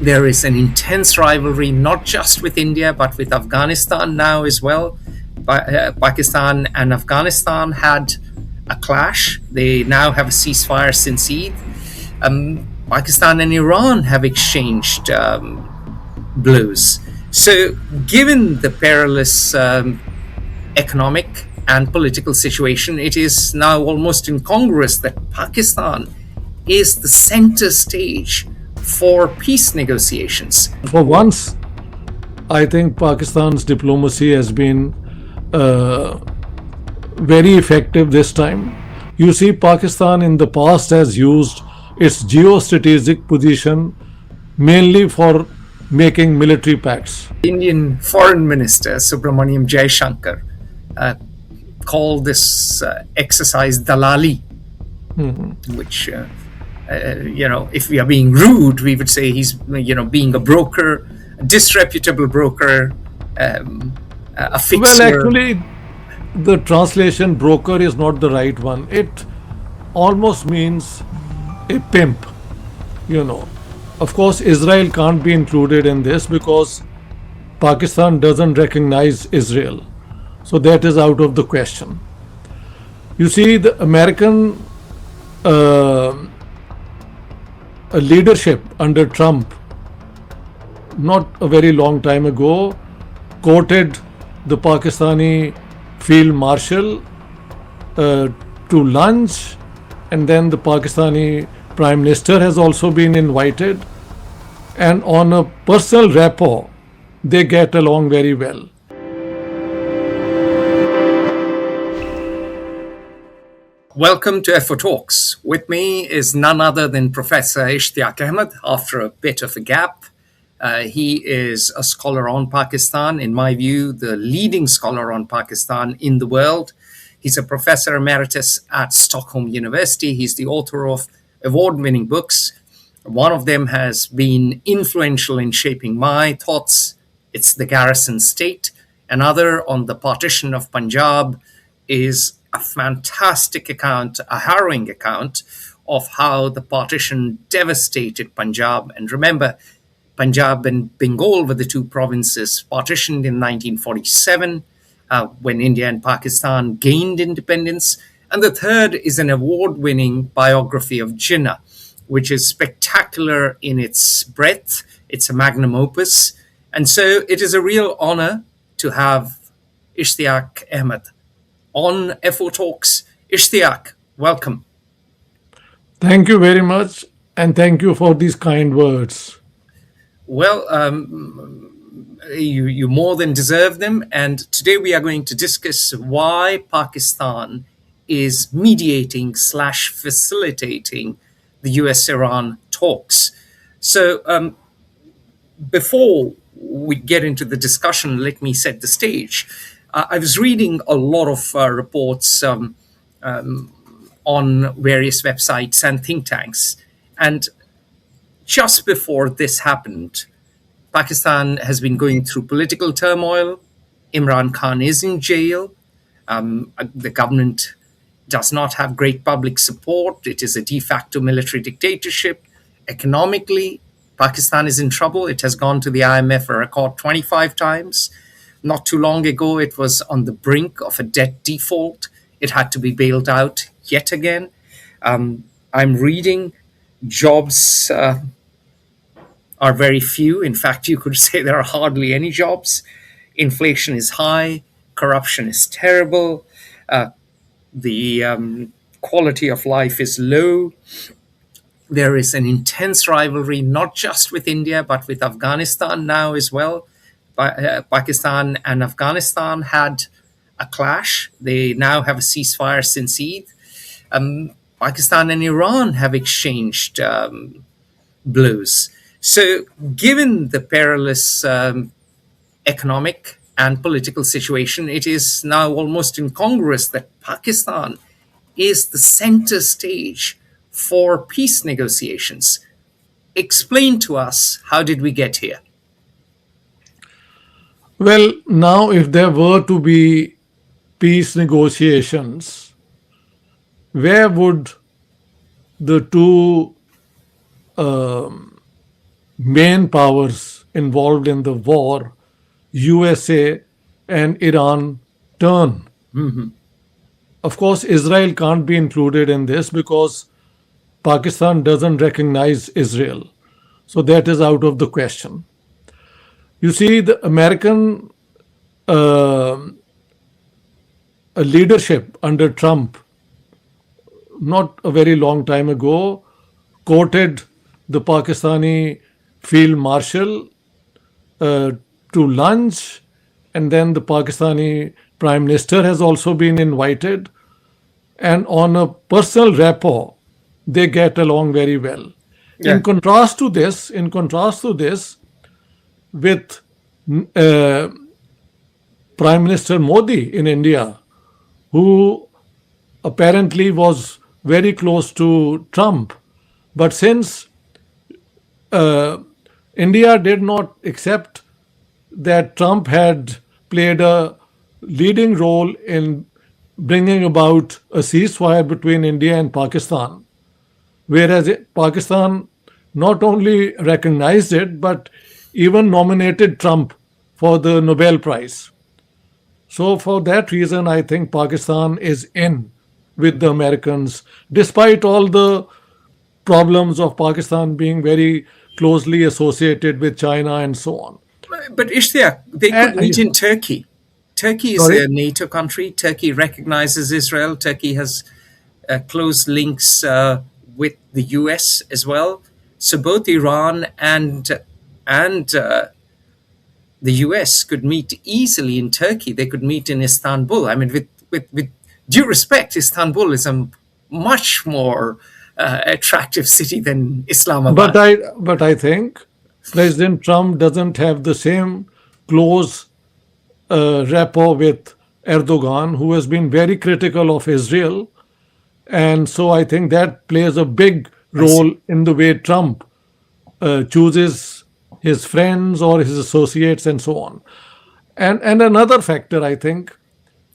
There is an intense rivalry, not just with India, but with Afghanistan now as well. Pakistan and Afghanistan had a clash. They now have a ceasefire since Eid. Pakistan and Iran have exchanged blows. So, given the perilous economic and political situation, it is now almost incongruous that Pakistan is the center stage for peace negotiations. For once, I think Pakistan's diplomacy has been very effective this time. You see, Pakistan in the past has used its geostrategic position mainly for making military pacts. Indian Foreign Minister Subramaniam Jaishankar called this exercise Dalali, which, if we are being rude, we would say he's, being a broker, a disreputable broker, a fixer. Well, actually, the translation broker is not the right one. It almost means a pimp, Of course, Israel can't be included in this because Pakistan doesn't recognize Israel. So that is out of the question. You see, the American leadership under Trump, not a very long time ago, quoted the Pakistani field marshal to lunch, and then the Pakistani Prime Minister has also been invited, and on a personal rapport, they get along very well. Welcome to FO Talks. With me is none other than Professor Ishtiaq Ahmed after a bit of a gap. He is a scholar on Pakistan, in my view, the leading scholar on Pakistan in the world. He's a professor emeritus at Stockholm University. He's the author of award-winning books. One of them has been influential in shaping my thoughts. It's The Garrison State. Another, on the partition of Punjab, is a fantastic account, a harrowing account of how the partition devastated Punjab. And remember, Punjab and Bengal were the two provinces partitioned in 1947 when India and Pakistan gained independence. And the third is an award-winning biography of Jinnah, which is spectacular in its breadth. It's a magnum opus. And so it is a real honor to have Ishtiaq Ahmed on FO Talks. Ishtiaq, welcome. Thank you very much, and thank you for these kind words. Well, you more than deserve them. And today we are going to discuss why Pakistan is mediating / facilitating the US-Iran talks. So before we get into the discussion, let me set the stage. I was reading a lot of reports on various websites and think tanks. And just before this happened, Pakistan has been going through political turmoil. Imran Khan is in jail. The government does not have great public support. It is a de facto military dictatorship. Economically, Pakistan is in trouble. It has gone to the IMF a record 25 times. Not too long ago, it was on the brink of a debt default. It had to be bailed out yet again. I'm reading jobs are very few. In fact, you could say there are hardly any jobs. Inflation is high. Corruption is terrible. The quality of life is low. There is an intense rivalry, not just with India, but with Afghanistan now as well. Pakistan and Afghanistan had a clash. They now have a ceasefire since Eid. Pakistan and Iran have exchanged blows. So, given the perilous economic and political situation, it is now almost incongruous that Pakistan is the center stage for peace negotiations. Explain to us, how did we get here? Well, now if there were to be peace negotiations, where would the two main powers involved in the war, USA and Iran, turn. Of course, Israel can't be included in this because Pakistan doesn't recognize Israel. So that is out of the question. You see, the American uh, leadership under Trump, not a very long time ago, quoted the Pakistani field marshal uh, to lunch, and then the Pakistani prime minister has also been invited, and on a personal rapport, they get along very well. Yeah. In contrast to this, with uh, Prime Minister Modi in India, who apparently was very close to Trump, but since uh, India did not accept that Trump had played a leading role in bringing about a ceasefire between India and Pakistan, whereas Pakistan not only recognized it but even nominated Trump for the Nobel Prize. So, for that reason, I think Pakistan is in with the Americans, despite all the problems of Pakistan being very closely associated with China and so on. But Ishtiaq, they could meet in Turkey. Turkey is Sorry? a NATO country. Turkey recognizes Israel. Turkey has close links with the US as well. So both Iran and the US could meet easily in Turkey. They could meet in Istanbul. I mean, with due respect, Istanbul is a much more attractive city than Islamabad. But I think President Trump doesn't have the same close rapport with Erdogan, who has been very critical of Israel, and so I think that plays a big I see. role in the way Trump chooses his friends or his associates and so on. And another factor, I think,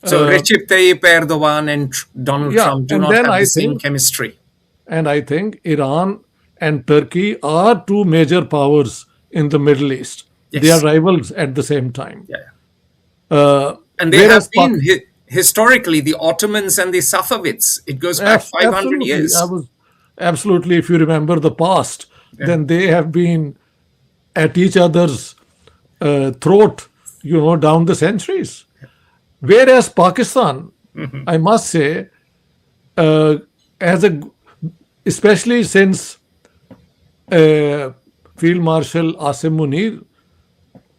So uh, Recep Tayyip Erdogan and Donald yeah, Trump do and not then have the I same think chemistry. and I think Iran and Turkey are two major powers in the Middle East. They are Yes. rivals at the same time. Yeah. Uh, And they have whereas been historically the Ottomans and the Safavids. It goes back 500 absolutely, years. absolutely, if you remember the past, Yeah. then they have been at each other's throat, down the centuries. Whereas Pakistan, I must say, uh, as a especially since Field Marshal Asim Munir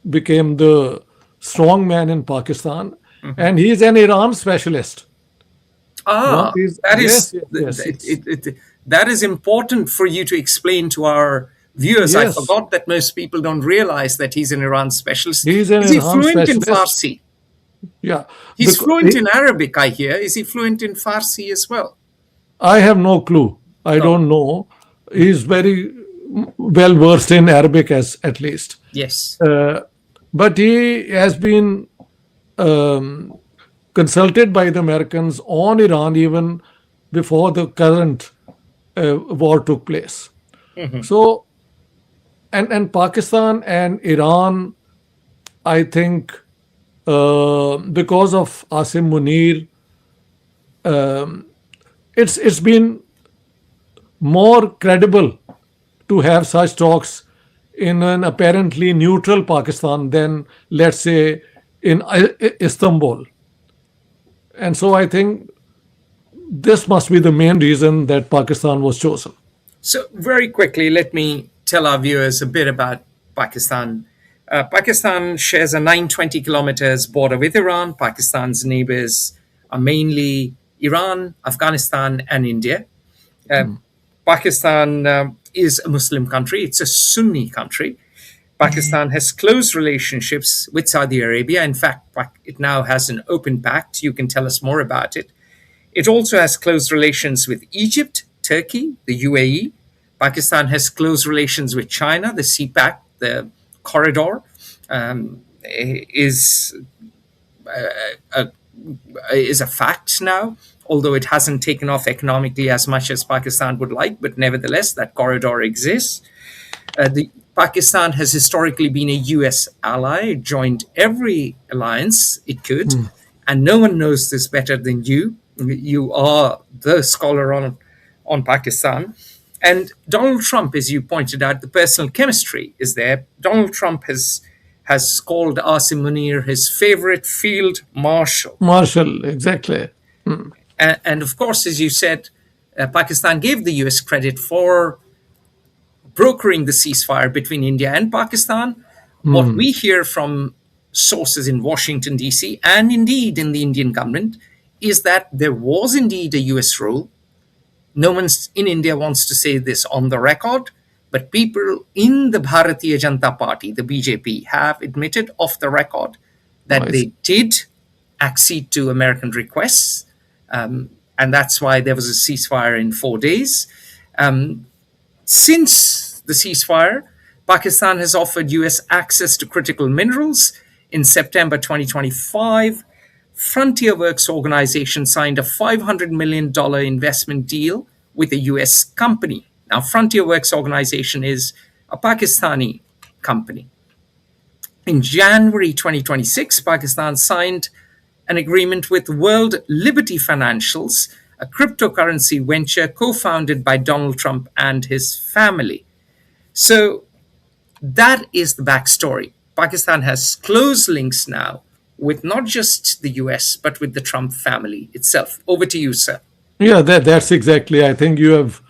became the strong man in Pakistan, and he is an Iran specialist. Ah, that Yes, is yes, yes, yes, that is important for you to explain to our viewers. I yes. forgot that most people don't realize that he's an Iran specialist. He is an Is he Iran fluent in specialist. Farsi? Yeah, He's because fluent in Arabic, I hear. Is he fluent in Farsi as well? I have no clue. I Oh, don't know. He's very well versed in Arabic, as at least. yes. But he has been um, consulted by the Americans on Iran even before the current war took place. So, and Pakistan and Iran, I think, because of Asim Munir, it's been more credible to have such talks in an apparently neutral Pakistan than, let's say, in Istanbul. And so I think this must be the main reason that Pakistan was chosen. So, very quickly, let me tell our viewers a bit about Pakistan. Pakistan shares a 920 kilometers border with Iran. Pakistan's neighbors are mainly Iran, Afghanistan, and India. Uh, Pakistan is a Muslim country, it's a Sunni country. Pakistan has close relationships with Saudi Arabia. In fact, it now has an open pact. You can tell us more about it. It also has close relations with Egypt, Turkey, the UAE. Pakistan has close relations with China. The CPAC, the corridor, is a, is a fact now, although it hasn't taken off economically as much as Pakistan would like. But nevertheless, that corridor exists. The Pakistan has historically been a US ally, joined every alliance it could, and no one knows this better than you. You are the scholar on Pakistan. And Donald Trump, as you pointed out, the personal chemistry is there. Donald Trump has called Asim Munir his favorite field marshal. Marshall, exactly. And of course, as you said, Pakistan gave the US credit for brokering the ceasefire between India and Pakistan. What we hear from sources in Washington, D.C., and indeed in the Indian government, is that there was indeed a US role. No one in India wants to say this on the record, but people in the Bharatiya Janata Party, the BJP, have admitted off the record that Nice. they did accede to American requests. And that's why there was a ceasefire in 4 days. Since the ceasefire, Pakistan has offered US access to critical minerals. In September 2025, Frontier Works organization signed a $500 million investment deal with a US company. Now, Frontier Works organization is a Pakistani company. In January 2026, Pakistan signed an agreement with World Liberty Financials, a cryptocurrency venture co-founded by Donald Trump and his family. So that is the backstory. Pakistan has close links now with not just the US, but with the Trump family itself. Over to you, sir. Yeah, that's exactly. I think you have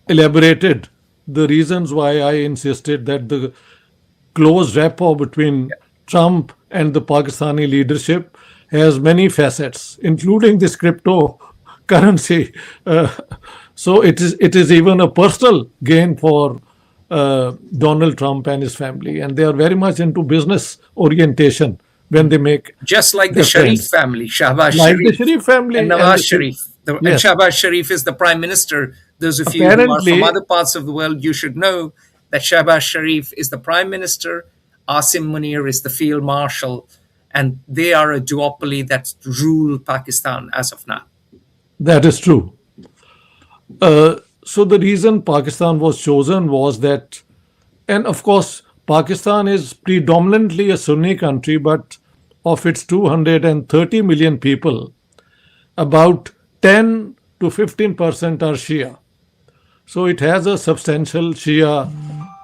elaborated the reasons why I insisted that the close rapport between Trump and the Pakistani leadership has many facets, including this cryptocurrency. So it is even a personal gain for Donald Trump and his family, and they are very much into business orientation when they make Just like the their Sharif friends. family, Shahbaz Like the Sharif Sharif family and and Nawaz the Sharif. And yes, Shahbaz Sharif is the prime minister. Those of you who are from apparently other parts of the world, you should know that Shahbaz Sharif is the prime minister, Asim Munir is the field marshal, and they are a duopoly that rule Pakistan as of now. that is true. So the reason Pakistan was chosen was that, and of course, Pakistan is predominantly a Sunni country, but of its 230 million people, about 10 to 15% are Shia. So it has a substantial Shia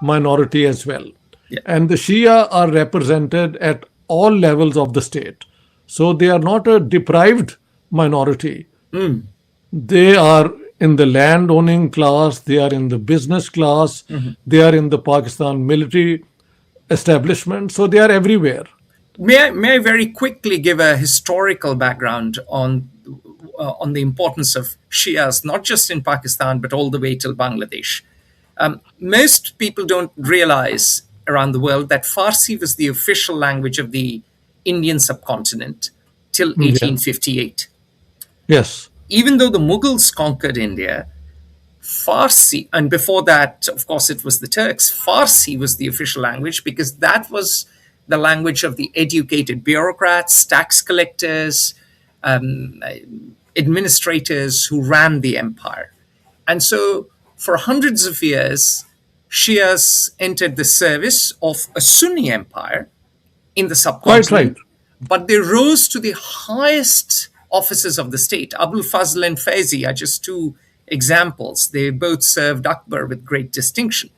minority as well. Yeah. And the Shia are represented at all levels of the state. So they are not a deprived minority. They are in the land owning class, they are in the business class, they are in the Pakistan military establishment. So they are everywhere. May I very quickly give a historical background on the importance of Shias, not just in Pakistan, but all the way till Bangladesh. Most people don't realize around the world that Farsi was the official language of the Indian subcontinent till Yeah. 1858. Yes. Even though the Mughals conquered India, Farsi, and before that, of course, it was the Turks, Farsi was the official language because that was the language of the educated bureaucrats, tax collectors, um, administrators who ran the empire. And so, for hundreds of years, Shias entered the service of a Sunni empire in the Quite right. subcontinent, but they rose to the highest offices of the state. Abul Fazl and Faizi are just two examples. They both served Akbar with great distinction.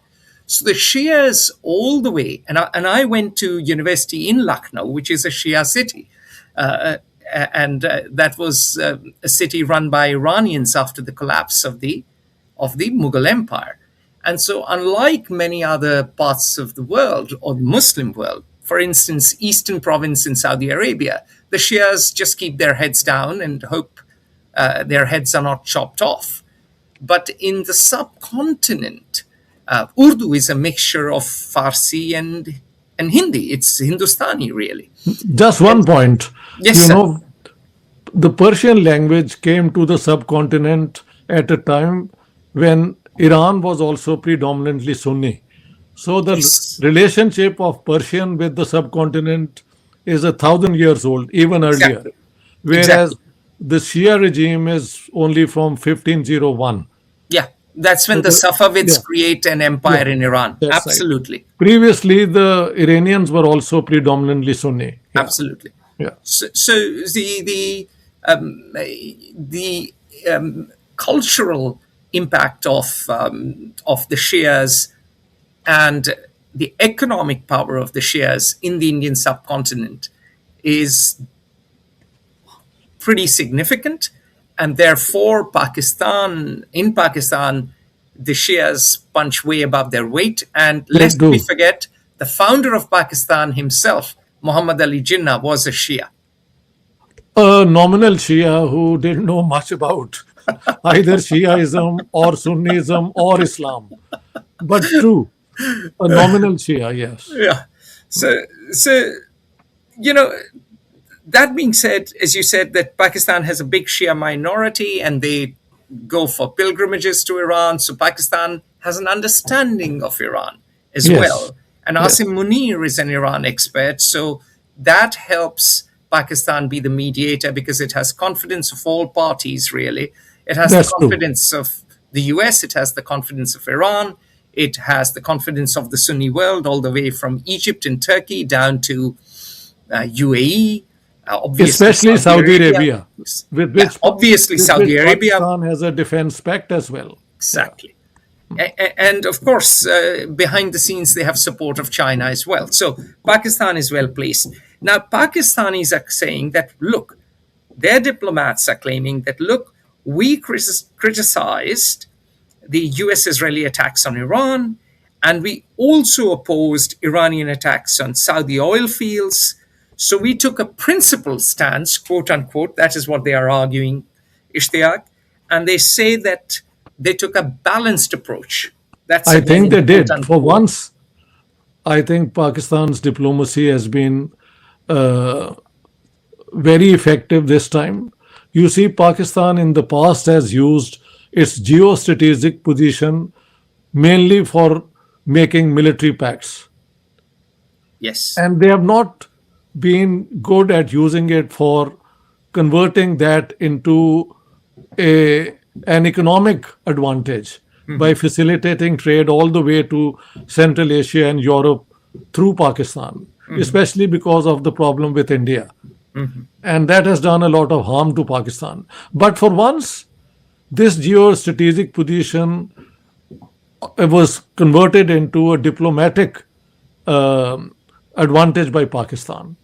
So the Shias all the way, and I went to university in Lucknow, which is a Shia city, and that was a city run by Iranians after the collapse of the Mughal Empire. And so, unlike many other parts of the world or the Muslim world, for instance, Eastern Province in Saudi Arabia, the Shias just keep their heads down and hope their heads are not chopped off. But in the subcontinent, Urdu is a mixture of Farsi and Hindi. It's Hindustani, really. Just one point. Yes, You sir. know, the Persian language came to the subcontinent at a time when Iran was also predominantly Sunni. So the Yes, relationship of Persian with the subcontinent is 1,000 years old, even earlier. exactly. Whereas Exactly. the Shia regime is only from 1501. Yeah. That's when So the yeah, Safavids create an yeah, empire in Iran. that's right. Absolutely. Previously, the Iranians were also predominantly Sunni. Yeah, Absolutely. yeah. So the cultural impact of the Shias and the economic power of the Shias in the Indian subcontinent is pretty significant, and therefore Pakistan, the Shias punch way above their weight. And They lest we do. forget, the founder of Pakistan himself, Muhammad Ali Jinnah, was a Shia. A nominal Shia who didn't know much about either Shiaism or Sunnism or Islam. But true, a nominal Shia, yes. Yeah. So you know, that being said, as you said, that Pakistan has a big Shia minority and they go for pilgrimages to Iran. So Pakistan has an understanding of Iran as Yes, well. And yes, Asim Munir is an Iran expert. So that helps Pakistan be the mediator because it has confidence of all parties, really. It has the that's true. confidence of the US, it has the confidence of Iran, it has the confidence of the Sunni world, all the way from Egypt and Turkey down to UAE, obviously Especially Saudi Saudi Arabia. Arabia, with Yeah, which, obviously with Saudi which Arabia. Pakistan has a defense pact as well. Yeah. Exactly. And of course, behind the scenes, they have support of China as well. So Pakistan is well placed. Now, Pakistanis are saying that, look, their diplomats are claiming that, look, we criticized the US Israeli attacks on Iran, and we also opposed Iranian attacks on Saudi oil fields. So we took a principled stance, quote unquote. That is what they are arguing, Ishtiaq. And they say that they took a balanced approach. That's I again think in they quote did. For unquote. once, I think Pakistan's diplomacy has been uh, very effective this time. You see, Pakistan in the past has used its geostrategic position mainly for making military pacts. Yes. And they have not been good at using it for converting that into a, an economic advantage by facilitating trade all the way to Central Asia and Europe through Pakistan, especially because of the problem with India. And that has done a lot of harm to Pakistan. But for once, this geostrategic position was converted into a diplomatic um advantage by Pakistan.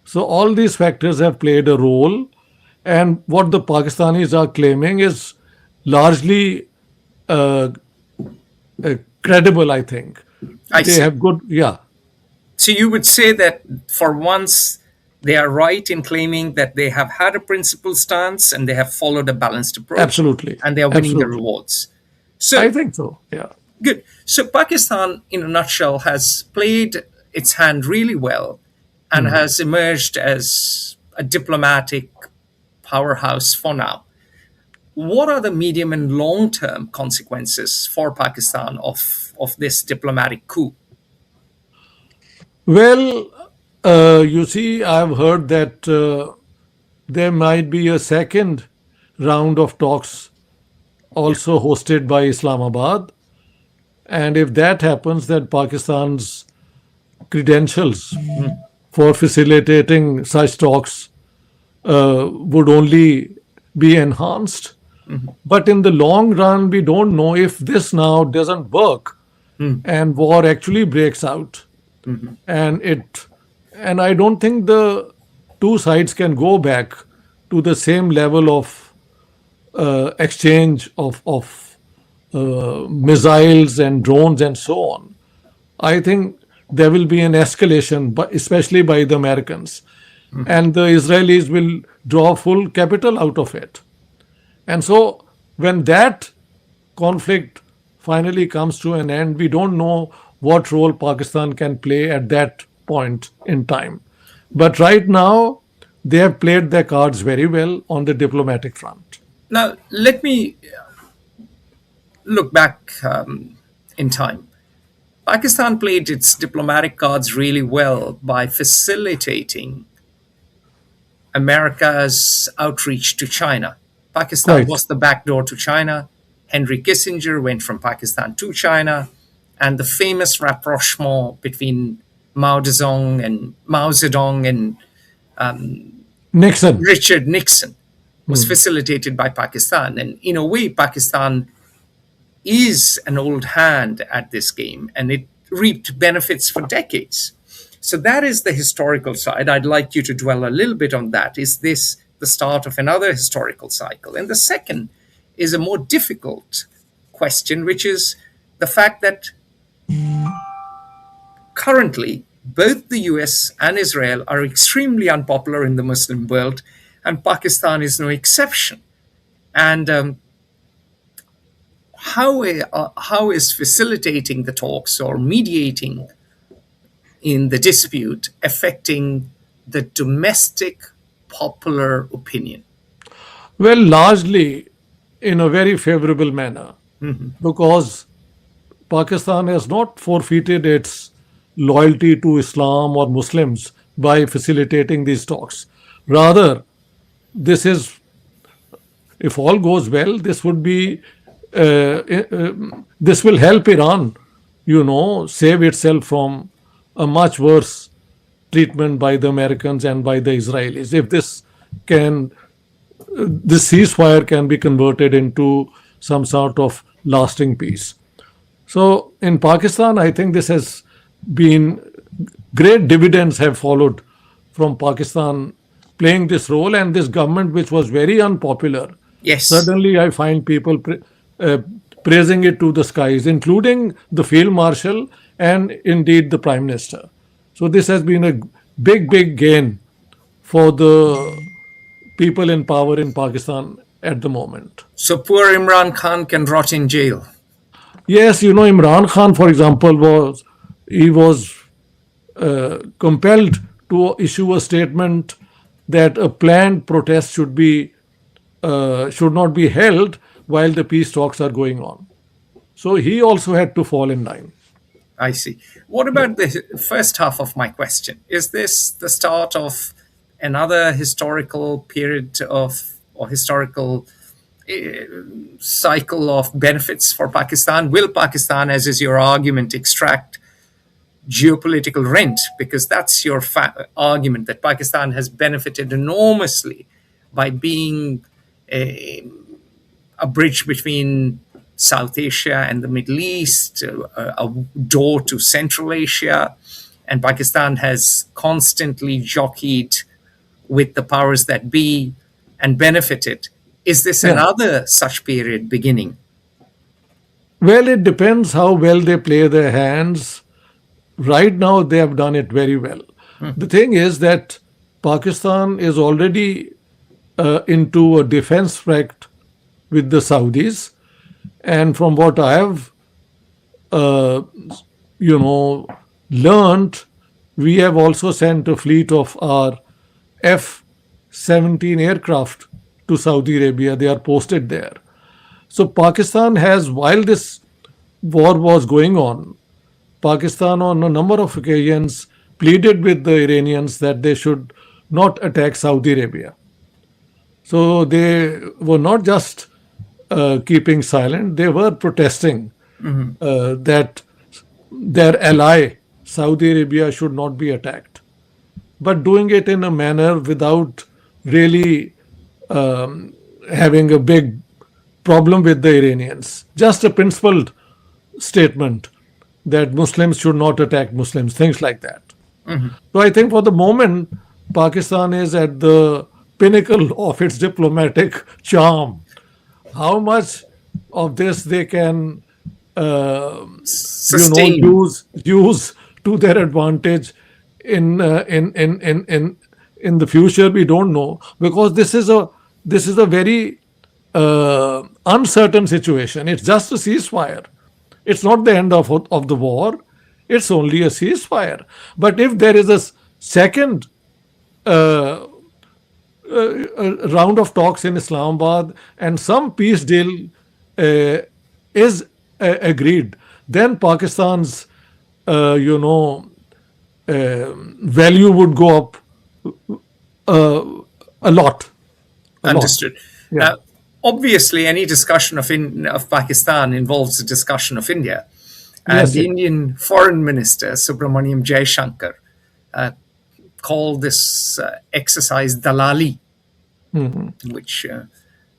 So all these factors have played a role, and what the Pakistanis are claiming is largely uh, credible. I think I they see. have good, yeah, So you would say that for once they are right in claiming that they have had a principled stance and they have followed a balanced approach absolutely, and they are winning the absolutely. rewards. I So think so. Yeah, good. So Pakistan, in a nutshell, has played its hand really well and has emerged as a diplomatic powerhouse for now. What are the medium and long term consequences for Pakistan of this diplomatic coup? well, you see, I've heard that there might be a second round of talks Yeah. also hosted by Islamabad. And if that happens, then Pakistan's credentials for facilitating such talks would only be enhanced. But in the long run, we don't know if this now doesn't work and war actually breaks out. And it, and I don't think the two sides can go back to the same level of exchange of missiles and drones and so on. I think there will be an escalation, but especially by the Americans, and the Israelis will draw full capital out of it. And so, when that conflict finally comes to an end, we don't know what role Pakistan can play at that point in time. But right now, they have played their cards very well on the diplomatic front. Now, let me look back in time. Pakistan played its diplomatic cards really well by facilitating America's outreach to China. Pakistan Right. was the backdoor to China. Henry Kissinger went from Pakistan to China, and the famous rapprochement between Mao Zedong and Nixon. Richard Nixon was facilitated by Pakistan. And in a way, Pakistan is an old hand at this game, and it reaped benefits for decades. So that is the historical side. I'd like you to dwell a little bit on that. Is this the start of another historical cycle? And the second is a more difficult question, which is the fact that currently both the US and Israel are extremely unpopular in the Muslim world, and Pakistan is no exception. And how is facilitating the talks or mediating in the dispute affecting the domestic popular opinion? Well, largely in a very favorable manner, because Pakistan has not forfeited its loyalty to Islam or Muslims by facilitating these talks. Rather, this is, if all goes well, this would be, this will help Iran, save itself from a much worse treatment by the Americans and by the Israelis. If this ceasefire can be converted into some sort of lasting peace. So in Pakistan, I think this has been, great dividends have followed from Pakistan playing this role, and this government, which was very unpopular. Yes. Suddenly I find people praising it to the skies, including the Field Marshal and indeed the Prime Minister. So this has been a big, big gain for the people in power in Pakistan at the moment. So poor Imran Khan can rot in jail. Yes, Imran Khan, for example, was compelled to issue a statement that a planned protest should not be held while the peace talks are going on. So he also had to fall in line. I see. What about the first half of my question? Is this the start of another historical period or historical cycle of benefits for Pakistan? Will Pakistan, as is your argument, extract geopolitical rent? Because that's your argument, that Pakistan has benefited enormously by being a bridge between South Asia and the Middle East, a door to Central Asia, and Pakistan has constantly jockeyed with the powers that be and benefited. Is this another such period beginning? Well, it depends how well they play their hands. Right now, they have done it very well. The thing is that Pakistan is already into a defense pact with the Saudis. And from what I have, learned, we have also sent a fleet of our F-17 aircraft to Saudi Arabia. They are posted there. So Pakistan has, while this war was going on, Pakistan on a number of occasions pleaded with the Iranians that they should not attack Saudi Arabia. So they were not just keeping silent, they were protesting that their ally, Saudi Arabia, should not be attacked. But doing it in a manner without really having a big problem with the Iranians. Just a principled statement that Muslims should not attack Muslims, things like that. So I think for the moment, Pakistan is at the pinnacle of its diplomatic charm. How much of this they can Sustain. use to their advantage in the future, we don't know, because this is a very uncertain situation. It's just a ceasefire. It's not the end of the war. It's only a ceasefire. But if there is a second round of talks in Islamabad and some peace deal is agreed, then Pakistan's value would go up a lot. Understood. Yeah. obviously, any discussion of Pakistan involves a discussion of India. And Yes, the yes. Indian Foreign Minister, Subramaniam Jaishankar, called this exercise Dalali, Mhm. which,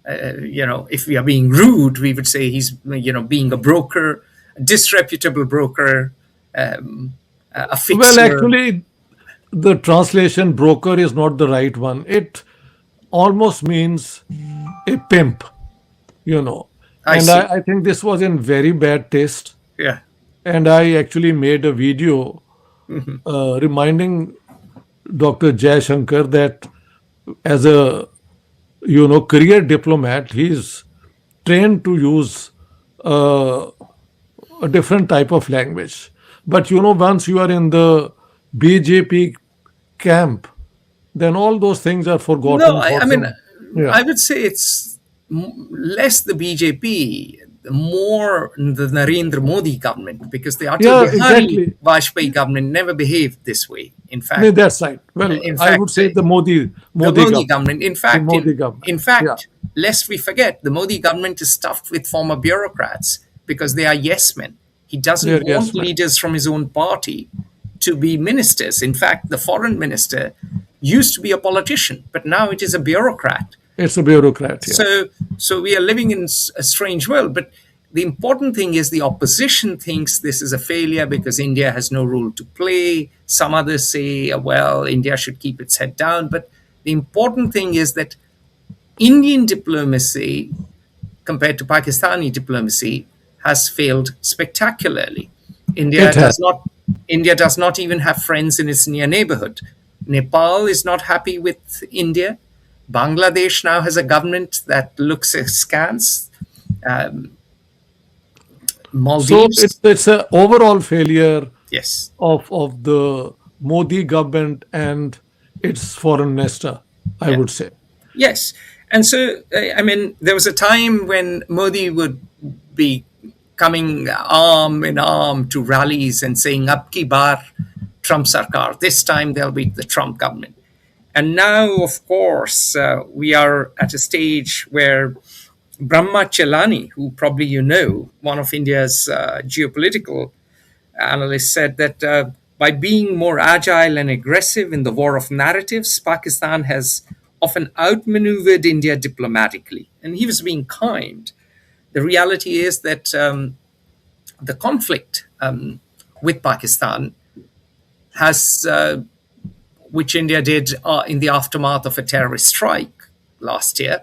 if we are being rude, we would say he's, being a broker, a disreputable broker, a Well, fixer. actually, the translation broker is not the right one. It almost means a pimp, you know. I And see. I think this was in very bad taste. Yeah. And I actually made a video reminding Dr. Jaishankar that as a career diplomat, he's trained to use uh, a different type of language. But once you are in the BJP camp, then all those things are No, forgotten I, for I mean, some. Yeah, I would say it's less the BJP, more the Narendra Modi government, because the Atal yeah, Bihari exactly. Vajpayee government never behaved this way. No, that's right. Well, In I would fact, say the Modi the Modi Modi government, government, in the fact, Modi government. in Yeah, fact, lest we forget, the Modi government is stuffed with former bureaucrats because they are yes men. He doesn't yeah, want yes, man. leaders from his own party to be ministers. In fact, the foreign minister used to be a politician, but now it is a bureaucrat. It's a bureaucrat. Yeah, So we are living in a strange world. But the important thing is the opposition thinks this is a failure because India has no role to play. Some others say, well, India should keep its head down. But the important thing is that Indian diplomacy, compared to Pakistani diplomacy, has failed spectacularly. it India has. does not India does not even have friends in its near neighborhood. Nepal is not happy with India. Bangladesh now has a government that looks askance. Um, So Maldives, it's a overall failure yes, of the Modi government and its foreign minister, I yeah, would say. yes. And so, I mean, there was a time when Modi would be coming arm in arm to rallies and saying, "Ab ki bar, Trump Sarkar." This time there'll be the Trump government. And now, of course, we are at a stage where Brahma Chelani, who probably you know, one of India's geopolitical analysts, said that by being more agile and aggressive in the war of narratives, Pakistan has often outmaneuvered India diplomatically. And he was being kind. The reality is that the conflict with Pakistan has, which India did in the aftermath of a terrorist strike last year,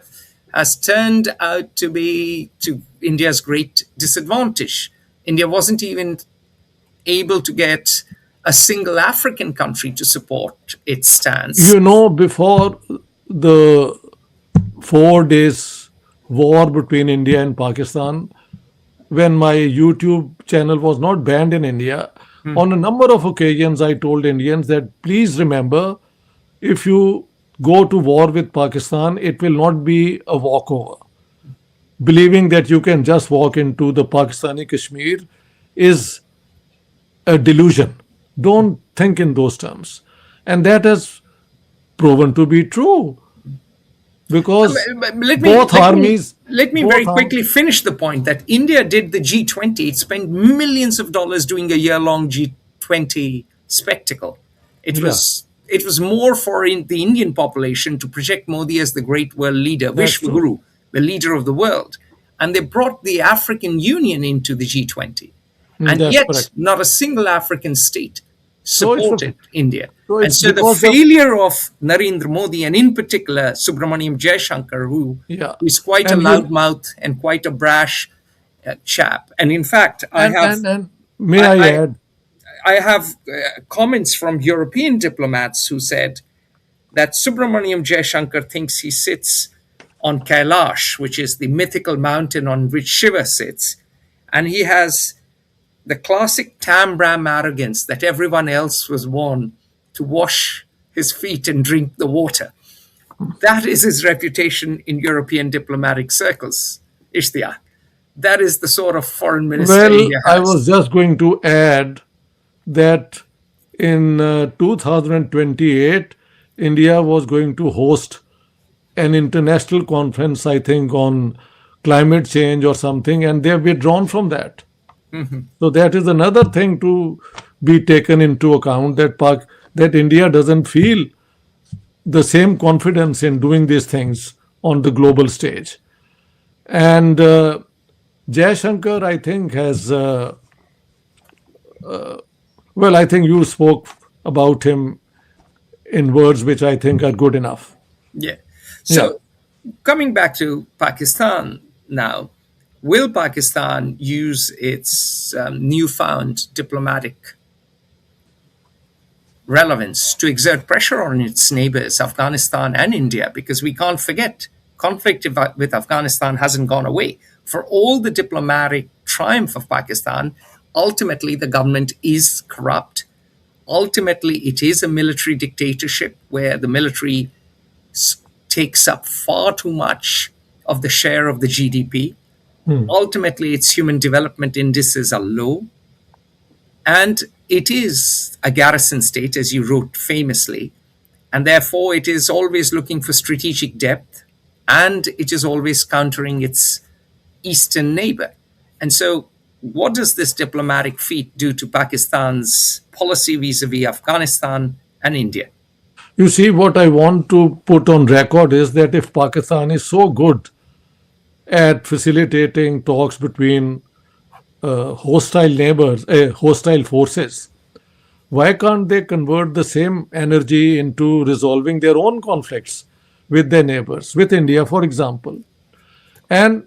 has turned out to be to India's great disadvantage. India wasn't even able to get a single African country to support its stance. Before the 4 days war between India and Pakistan, when my YouTube channel was not banned in India, on a number of occasions I told Indians that please remember, if you go to war with Pakistan, it will not be a walkover. Believing that you can just walk into the Pakistani Kashmir is a delusion. Don't think in those terms. And that has proven to be true because Let me both let me armies, let me both very arms, quickly finish the point that India did the G20. It spent millions of dollars doing a year-long G20 spectacle. yeah, It was more for the Indian population to project Modi as the great world leader, that's true. Vishwaguru, the leader of the world, and they brought the African Union into the G20, and That's yet correct. not a single African state So it's supported India. so And it's so the because of failure of Narendra Modi, and in particular Subramaniam Jaishankar, yeah, who is quite a and loudmouth and quite a brash chap. And in fact, and may I, I I, add, I have comments from European diplomats who said that Subramaniam Jaishankar thinks he sits on Kailash, which is the mythical mountain on which Shiva sits, and he has the classic Tambram arrogance that everyone else was born to wash his feet and drink the water. That is his reputation in European diplomatic circles, Ishtiaq. That is the sort of foreign minister well, India I has. was just going to add that in 2028, India was going to host an international conference, I think, on climate change or something, and they have withdrawn from that. So that is another thing to be taken into account, that that India doesn't feel the same confidence in doing these things on the global stage. And Jaishankar, I think, has well, I think you spoke about him in words which I think are good enough. Yeah. Yeah. So coming back to Pakistan now, will Pakistan use its newfound diplomatic relevance to exert pressure on its neighbors, Afghanistan and India? Because we can't forget, conflict with Afghanistan hasn't gone away. For all the diplomatic triumph of Pakistan, ultimately the government is corrupt. Ultimately, it is a military dictatorship where the military takes up far too much of the share of the GDP. Ultimately, its human development indices are low. And it is a garrison state, as you wrote famously. And therefore, it is always looking for strategic depth, and it is always countering its eastern neighbor. And so, what does this diplomatic feat do to Pakistan's policy vis-a-vis Afghanistan and India? You see, what I want to put on record is that if Pakistan is so good at facilitating talks between hostile neighbors, hostile forces, why can't they convert the same energy into resolving their own conflicts with their neighbors, with India, for example? And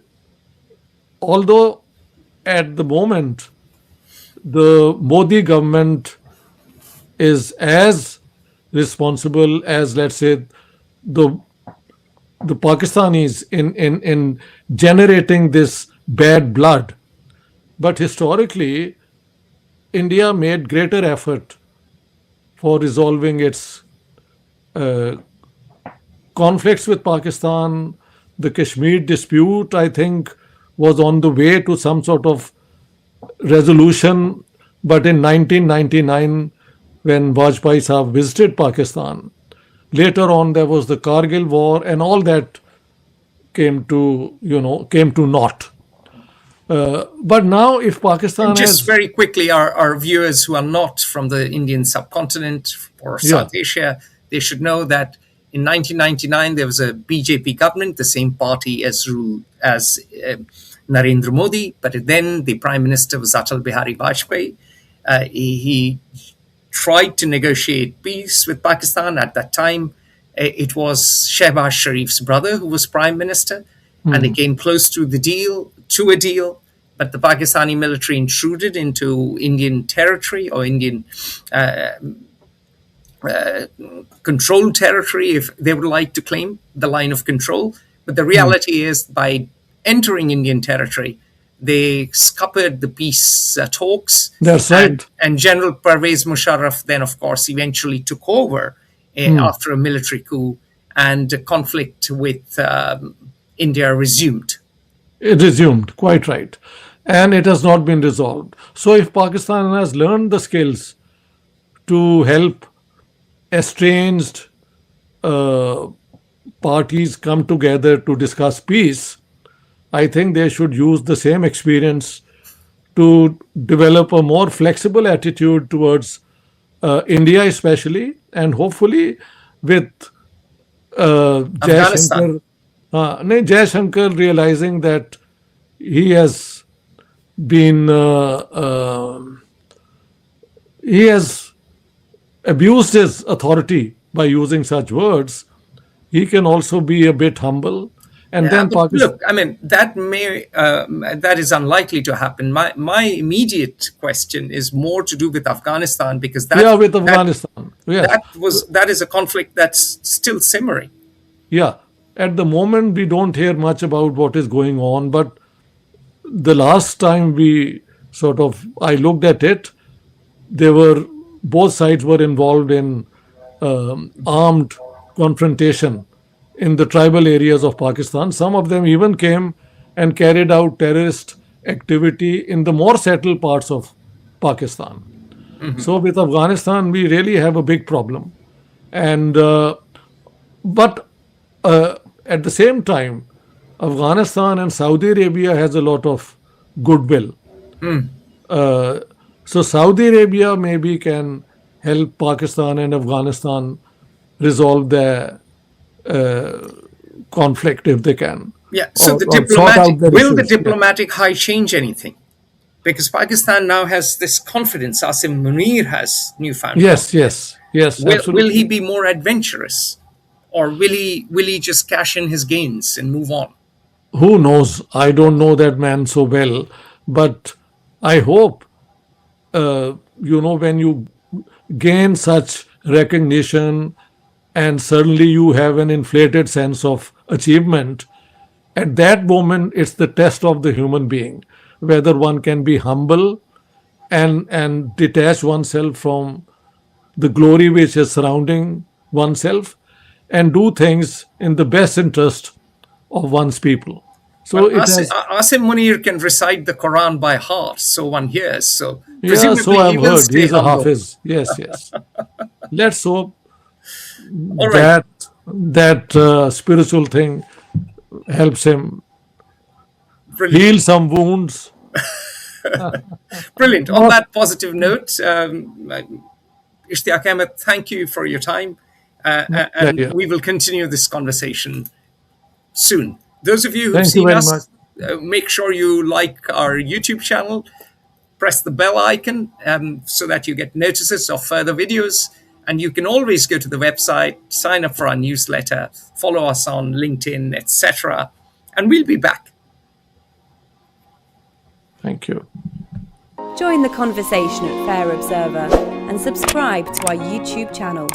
although at the moment the Modi government is as responsible as, let's say, the Pakistanis in generating this bad blood, but historically India made greater effort for resolving its conflicts with Pakistan. The Kashmir dispute, I think, was on the way to some sort of resolution, but in 1999, when Vajpayee Sahab visited Pakistan, later on there was the Kargil war, and all that came to naught. But now, if Pakistan Just has, very quickly, our viewers who are not from the Indian subcontinent or South Asia, they should know that in 1999 there was a BJP government, the same party as Narendra Modi, but then the Prime Minister was Atal Bihari Vajpayee. He tried to negotiate peace with Pakistan. At that time, it was Shehbaz Sharif's brother who was Prime Minister, and they came close to a deal, but the Pakistani military intruded into Indian territory, or Indian controlled territory, if they would like to claim the line of control. But the reality is, by entering Indian territory, they scuppered the peace talks. That's right. And General Pervez Musharraf then, of course, eventually took over after a military coup, and the conflict with India resumed. It resumed, quite right. And it has not been resolved. So if Pakistan has learned the skills to help estranged parties come together to discuss peace, I think they should use the same experience to develop a more flexible attitude towards India, especially, and hopefully with Afghanistan. Jaishankar realizing that he has been he has abused his authority by using such words, he can also be a bit humble. And then Pakistan. Look, I mean, that is unlikely to happen. My immediate question is more to do with Afghanistan, because With Afghanistan. Yes. that is a conflict that's still simmering. Yeah. At the moment, we don't hear much about what is going on, but the last time I looked at it, both sides were involved in armed confrontation in the tribal areas of Pakistan. Some of them even came and carried out terrorist activity in the more settled parts of Pakistan. So with Afghanistan, we really have a big problem. And but At the same time, Afghanistan and Saudi Arabia has a lot of goodwill. Uh, so Saudi Arabia maybe can help Pakistan and Afghanistan resolve their conflict if they can, Yeah. So or sort out their will the issues. Yeah. diplomatic high change anything? Because Pakistan now has this confidence. Asim Munir has newfound Yes, confidence. yes, Will he absolutely. be more adventurous, or will he just cash in his gains and move on? Who knows? I don't know that man so well, but I hope, when you gain such recognition and suddenly you have an inflated sense of achievement, at that moment it's the test of the human being, whether one can be humble and detach oneself from the glory which is surrounding oneself and do things in the best interest of one's people. So Well, it has, Asim Munir can recite the Quran by heart, so one hears. So yeah, so presumably he I've will heard. stay He's a humble. Hafiz. Yes, yes. Let's hope All right, that spiritual thing helps him brilliant. heal some wounds. Brilliant. On Not, that positive note, Ishtiaq Ahmed, thank you for your time. my And pleasure. we will continue this conversation soon. Those of you who've Thank you seen very much. us, make sure you like our YouTube channel, press the bell icon so that you get notices of further videos. And you can always go to the website, sign up for our newsletter, follow us on LinkedIn, etc. And we'll be back. Thank you. Join the conversation at Fair Observer and subscribe to our YouTube channel.